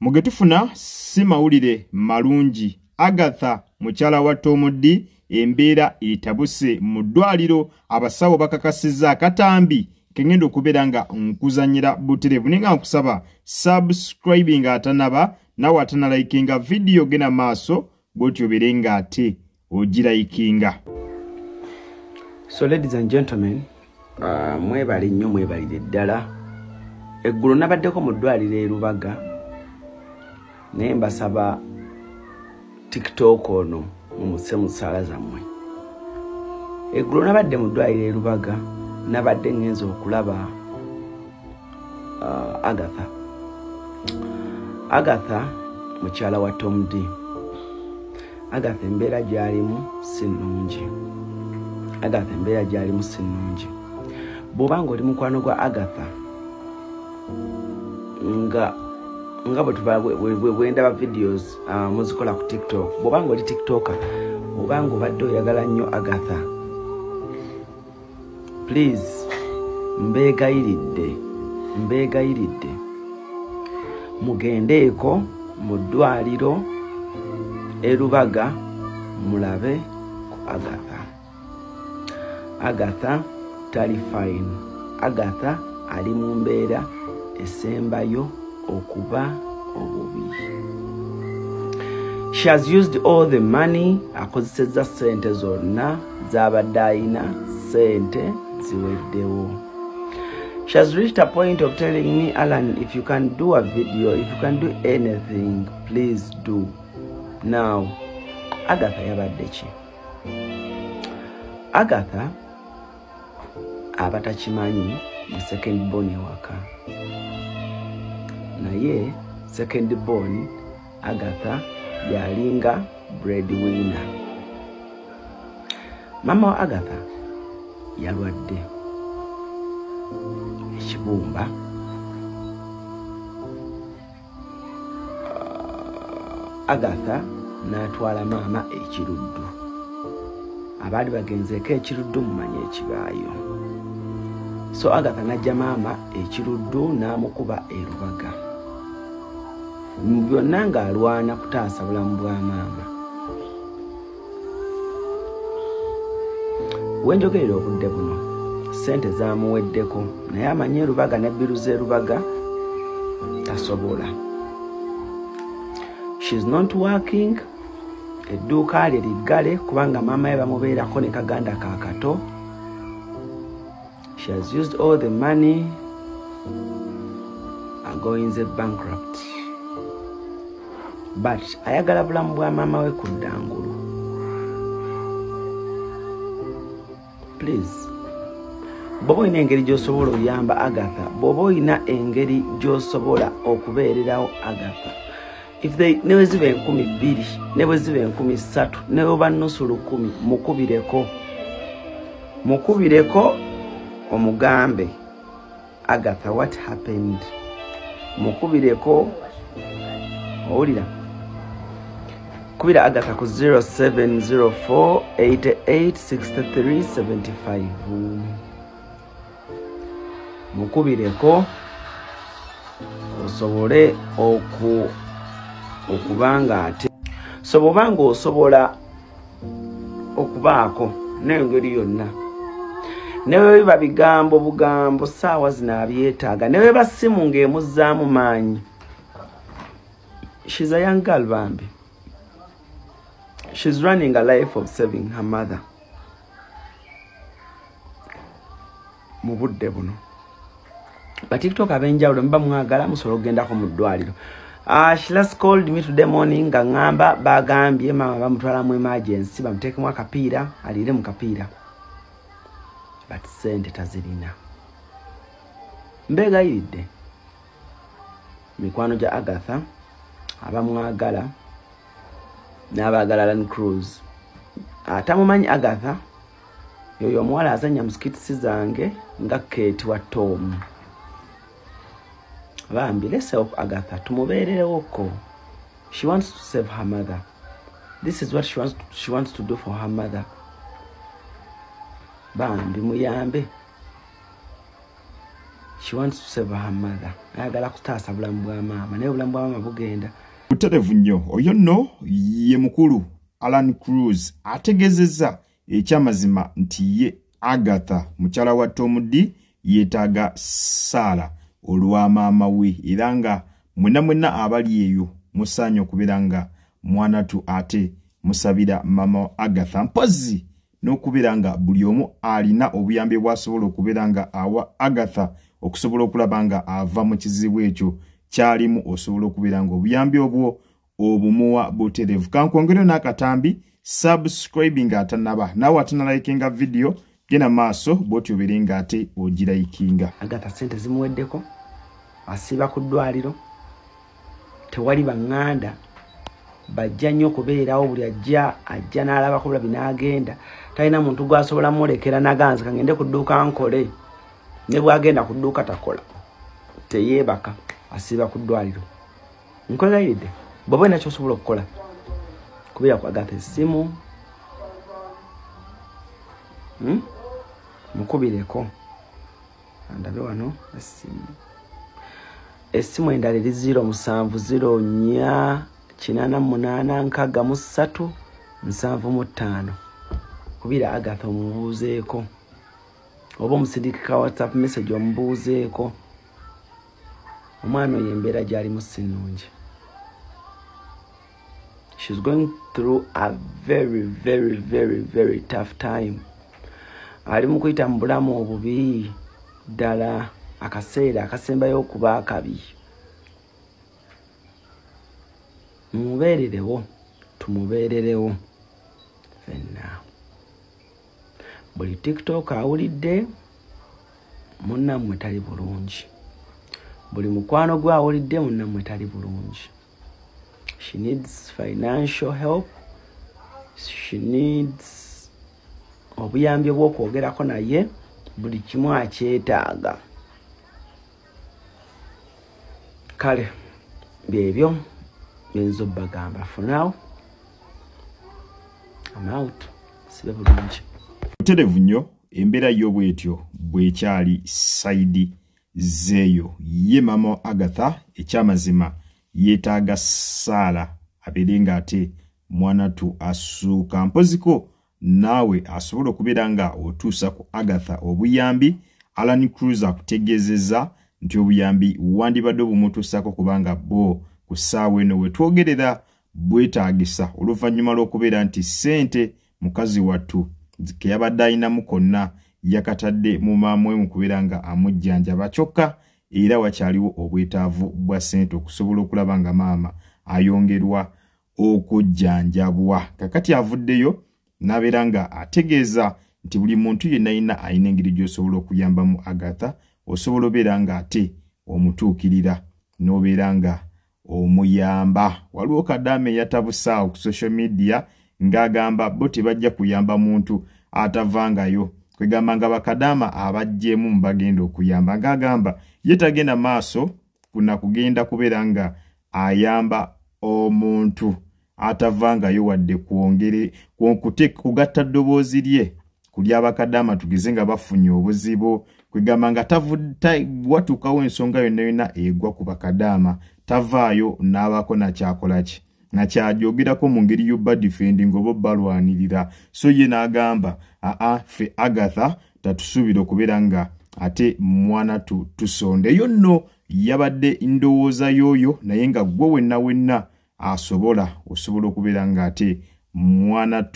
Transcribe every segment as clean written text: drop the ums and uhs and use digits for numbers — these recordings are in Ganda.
Mugetufuna si mawulire malungi. Agatha mukyala wa Tom D embeera etabuse mu ddwaliro, abasawo bakakasizza akatambi kengendo okubeera nga nkuzanyira buterevu. Ninga nkusaba subscribing atanaba nawe atanalikinga video gena maaso bwotyo berenga ate ogirayikinga. So ladies and gentlemen, mwebali nnyo mwebalire ddala. Eggulo nabaddeko mu ddwaliro e Lubaga naye mbasaba TikTok ono mumuse mu ssaala zammwe. Eggulo nabadde mu ddwaliro e Lubaga, nabadde ngenza okulaba Agatha mukyala wa Tom D. Agatha embeera gy'alimu si nnungi. Bw'oba ng'oli mukwano gwa Agatha nga bwe ndaba videos muzikola ku TikTok, bw'oba ng'oli TikToker, bw'oba ng'obadde oyagala nnyo Agatha, please mbeegayiridde mugendeeko mu ddwaliro e Lubaga mulabe ku Agatha tali fine. Agatha ali mu mbeera esembayo okuba obubi. She has used all the money, akozesezza sente zonna z'abadde ayina, sente ziweddewo. She has reached a point of telling me, Alan, if you can do a video, if you can do anything, please do. Now, Agatha yabadde ki? Agatha abatakimanyi mu second born ewaka. Naye second born Agatha yalinga breadwinner. Mama wa Agatha yalwadde ekibumba. Agatha n'atwala maama ekiruddu. Abaali bagenzeeko ekiruddu mumanye ekibaayo. So Agatha najja maama ekiruddu n'amukuba e Lubaga. Byonna ng'alwana kutaasa bulamu bwa maama. Wenjogerera obudde buno, sente zaamuweddeko, naye amanye e Lubaga ne biru z'e Lubaga tasobola. She's not working. Edduuka lye liggale kubanga maama ye bamubeerako ne kaganda ka kato. She has used all the money, agoinze bankrupt. But ayagala bulamu bwa maama we ku ddangulu. Please, bw'oba olina engeri gy'osobola oyamba Agatha, bw'oba olina engeri gy'osobola okubeererawo Agatha, if they ne bwe ziba 2,000, ne bwe ziba 3,000, ne bwe oba nnusu 1,000, mukubireko omugambe Agatha what happened. Mukubireko, owulira, kubira Agatha ku 0704 88 63 75. Mukubireko osobole okubanga ate. So bw'obanga osobola okubaako n'engeri yonna, ne bwe biba bugambo ssaawa zino abyetaaga, ne bwe biba ssimu ng'emuzzaamu maanyi. She's a young girl, bambi. She's running a life of saving her mother. Mu budde buno. But TikTok abenjawulo mba mwagala musobola okugendako mu ddwaliro. She last called me today morning nga ngamba bagambye mama bamutwala mu emergency bamuteekemu akapiira aliire mu kapiira. But sente tazirina. Mbeegayiridde mikwano gya Agatha abamwagala n'abaagala Land Cruise. Atamumanyi Agatha yoyo omuwala azannya mu skitisi zange nga Kate wa Tom. Bambi, let's help Agatha. Tumubeererewoko. She wants to save her mother. This is what she wants to do for her mother. Bambi, muyambe. She wants to save her mother. Ayagala kutaasa bulamu bwa maama naye obulamu bwa maama bugenda. Buterevu nnyo oyo nno ye mukulu Alan Cruz ategezezza ekyamazima nti ye Agatha mukyala wa Tom D yeetaaga Sarah olwa maama we era nga mwenna abali eyo musaanye okubeera nga mwanatu ate musabira mama Agatha mpozi n'okubeera nga buli omu alina obuyambi bw'asobola okubeera nga awa Agatha okusobola okulaba nga ava mu kizibu ekyo kyalimu osobola okubeera nga obuyambi obwo obumuwa buterevu. Kankwongere n'akatambi subscribing atanaba nawe atanalayikinga video gena maaso bwoti obeere nga ate ogirayikinga. Agatha sente zimuweddeko asiba ku ddwaliro tewali baŋŋanda bajja nnyo okubeerawo buli ajja n'alaba ko bulabi n'agenda talina muntu gw'asobola mulekera naganze kangende ku dduuka nkole ne bw'agenda ku dduuka takola teyeebaka asiba ku ddwaliro. Nkoleredde bw'oba olina ky'osobola okukola kubeera ku Agatha essimu mukubireko andabe wano essimu endala eri 0708863775 kubira Agatha omubuuzeeko oba omusindikika WhatsApp message omubuuzeeko omwana oyo embeera gy'alimu si nnungi. She's going through a very tough time. Ali mu kuyita mu bulamu obubi ddala akaseera akasembayo okuba akabi. Mumubeererewo tumubeererewo fenna. Buli TikTok awulidde munnammwe tali bulungi. Buli mukwano gwe awulidde munnammwe tali bulungi. She needs financial help. She needs obuyambi bw'okwogerako naye buli kimu akyetaaga. Kale byebyo byenzo bagamba. For now I'm out. Sibe bulungi. Buterevu nnyo embeera y'obwetyo bwekyali saidi zeeyo ye mama Agatha ekyamazima yeetaaga Sarah abeere nga ate mwanatu asuuka mpoziko naawe asobola okubeera nga otuusa ku Agatha obuyambi. Alan Cruz akutegeezezza nti obuyambi wandibadde obumutuusako kubanga bo ku ssaawa eno we twogerera bwetaagisa oluvannyuma lw'okubeera nti ssente mukazi wattu ke yabadde ayinamu konna yakatadde mu maama we mu kubeera nga amujjanjaba kyokka era wakyaliwo obwetaavu bwa ssente okusobola okulaba nga maama ayongerwa okujjanjabwa. Kakati avuddeyo n'abeera nga ategeeza nti buli muntu yenna alina engeri gy'osobola okuyambamu Agatha osobola obeera nga ate omutuukirira n'obeera nga omuyamba. Waliwo Kadaame yatabusaawo ku social media ng'agamba bo tebajja kuyamba muntu atavangayo kwegamba nga bakadaama abajjeemu mu bagenda okuyamba ng'agamba ye tagenda maaso kuna kugenda kubeera nga ayamba omuntu atavangayo wadde kwongere kugatta ddoboozi lye kuli abakadaama tugeze nga bafunye obuzibu kwegamba nga watuukawo ensonga yonna egwa ku bakadaama tavaayo n'abako nakyakolaki nakyajogerako mu ngeri y'obba defending oba balwanirira. So ye n'agamba fe Agatha tatusuubira okubeera nga ate mwana tusonde. Eyo nno yabadde ndowooza y'oyo naye nga gwe wenna osobola okubeera nga ate mwana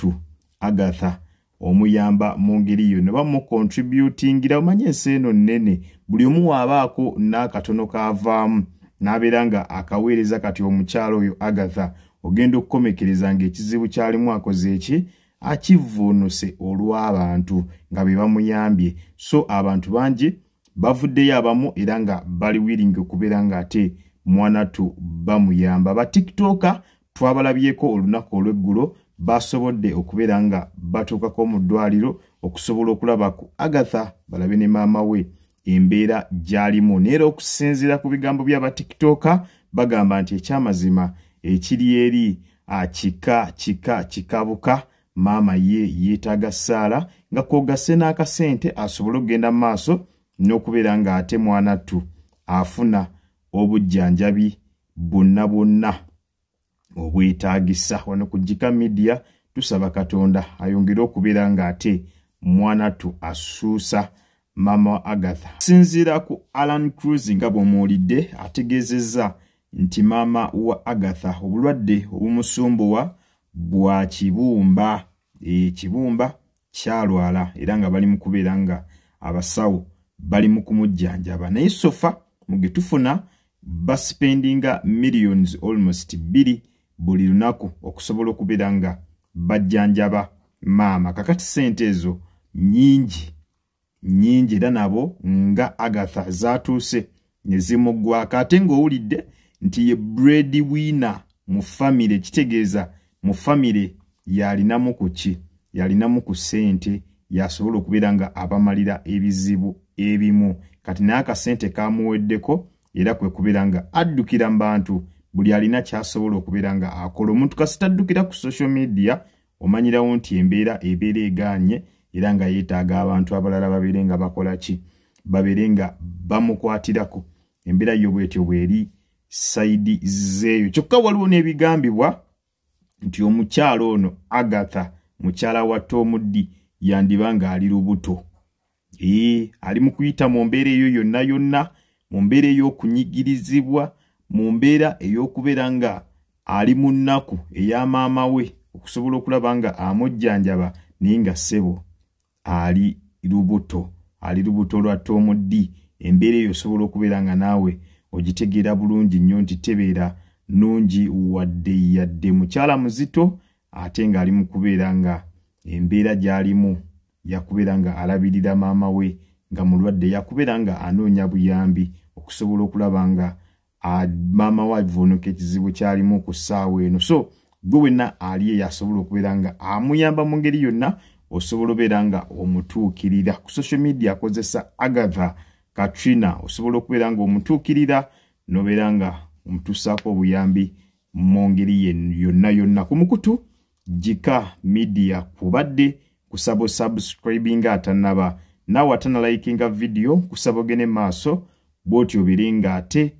Agatha omuyamba mu ngeri yo ne bamu contributingira. Omanye ensi eno nnene buli omu waabaako n'akatono kaavaamu n'abeera nga akaweereza kati omukyalo oyo Agatha ogenda okukomekereza ng'ekizibu kyalimu akoze eki akivuunuse olw'abantu nga be bamuyambye. So abantu bangi bavuddeyo abamu era nga bali willing okubeera nga ate mwana bamuyamba. Ba TikToker twabalabyeko olunaku olw'eggulo basobodde okubeera nga batuukako mu ddwaliro okusobola okulaba ku Agatha balabe ne maama we embeera gy'alimu. Neera okusinziira ku bigambo by'aba TikToker bagamba nti ekyamazima ekiri eri kikabuka maama ye yeetaaga Sarah nga kwogase n'akasente asobole okugenda mu maaso n'okubeera nga ate mwanattu afuna obujjanjabi bwonna obwetaagisa. Wano ku Jika Media tusaba Katonda ayongere okubeera nga ate mwanattu asuusa maama wa Agatha. Sinziira ku Alan Cruz nga bw'omuwulidde ategeezezza nti maama wa Agatha obulwadde obumusumbuwa bwa kibumba. Ekibumba kyalwala era nga bali mu kubeera nga abasawo bali mu kumujjanjaba. Naye sofa mu getufuna baspendinga millions almost 2 buli lunaku okusobola okubeera nga bajjanjaba maama. Kakati sente ezo nyingi era nabo nga Agatha zatuuse ne zimuggwako. Ate ng'owulidde nti ye breadwinner mu famire, kitegeeza mu famire yalinamu ku ki? Yalinamu ku sente yasobola okubeera nga abamalira ebizibu ebimu. Kati naye akasente kamuweddeko era kwe kubeera nga addukira mu bantu buli alina kyasobola okubeera nga akola. Omuntu kasita addukira ku social media omanyirawo nti embeera ebeera egaanye era nga yeetaaga abantu abalala babeere nga bakola ki? Babeere nga bamukwatirako. Embeera yo bwetyo bweri sayidi zeeyo. Kyokka waliwo n'ebigambibwa nti omukyalo ono Agatha mukyala wa Tom D yandiba nga ali lubuto. Ali mu kuyita mu mbeera eyo yonna, mu mbeera ey'okunyigirizibwa, mu mbeera ey'okubeera nga ali mu nnaku eya maama we okusobola okulaba nga amujjanjaba, naye nga ssebo ali lubuto lwa Tom D. Embeera eyo osobola okubeera nga naawe ogitegeera bulungi nnyo nti tebeera nungi yadde mukyala muzito ate ng'ali mu kubeera nga embeera gy'alimu yakubeera nga alabirira maama we nga mulwadde, yakubeera nga anoonya buyambi okusobola okulaba nga maama we avuunuka ekizibu kyalimu ku ssaawa eno. So gwe wenna ali yasobola okubeera nga amuyamba mu ngeri yonna osobola obeera nga omutuukirira. Ku social media akozesa Agatha Katrina, osobola okubeera nga omutuukirira n'obeera nga omutuusaako obuyambi mu ngeri yonna. Ku mukutu Jika Media kubadde kusaba subscribing atanaba nawe atanalikinga video kusaba ogene maaso bw'otyo obeere nga ate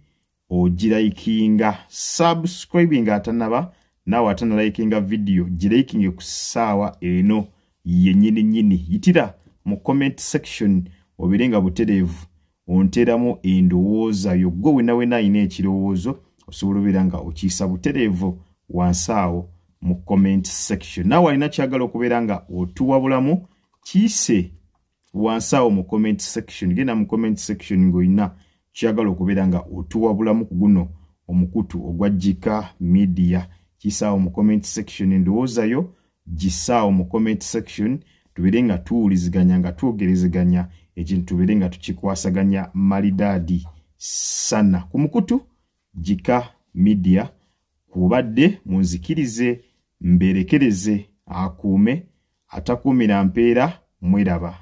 ogiraikinga. Subscribing atanaba nawe atanalikinga video giraikinge ku ssaawa eno yennyini. Yitira mu comment section obeere nga butereevu onteramu endowooza yo. Gwe wenna alina ekirowoozo osobola obeera nga okiisa butereevu wansi awo mu comment section. Naawe alina kyagala okubeera nga otuwabulamu kiise wansi awo mu comment section. Genda mu comment section ng'olina kyagala okubeera nga otuwabulamu ku guno omukutu ogwa Jika Media. Kiisaawo mu comment section, endowooza yo gisaawo mu comment section, tubeere nga tuwuliziganya nga twogerezeganya ekintu tubeere nga tukikwasaganya malidaadi sana. Ku mukutu Jika Media kubadde munzikirize mberekereze akuume atakuumira mpeera mweraba.